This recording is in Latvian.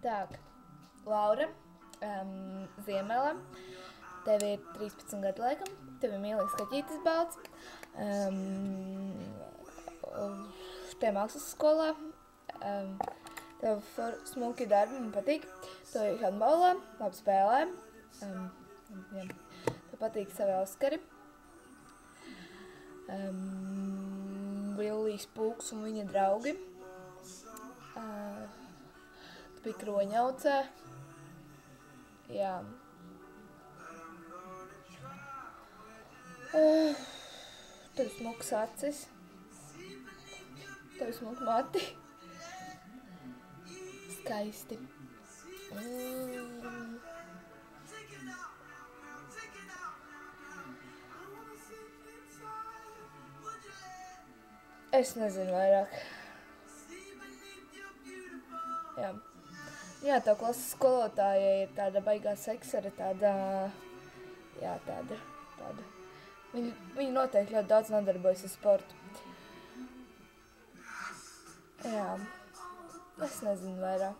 Tak, Laura, Ziemela, tev ir 13 gadi laikam, tev ir mīlīgs kaķītis balts, te mākslas skolā, tev smuki darbi, man patīk, tu ir handbolā, labi spēlē, tev patīk savi Oskari, Villijs Pūks un viņa draugi, tu biji kroņaucē, jā. Tev ir smuks acis, tev ir smuki mati, skaisti. Es nezinu vairāk. Jā, tā klases skolotāja ir tāda baigā seksara, tāda. Viņa noteikti ļoti daudz nodarbojas ar sportu. Jā, es nezinu vairāk.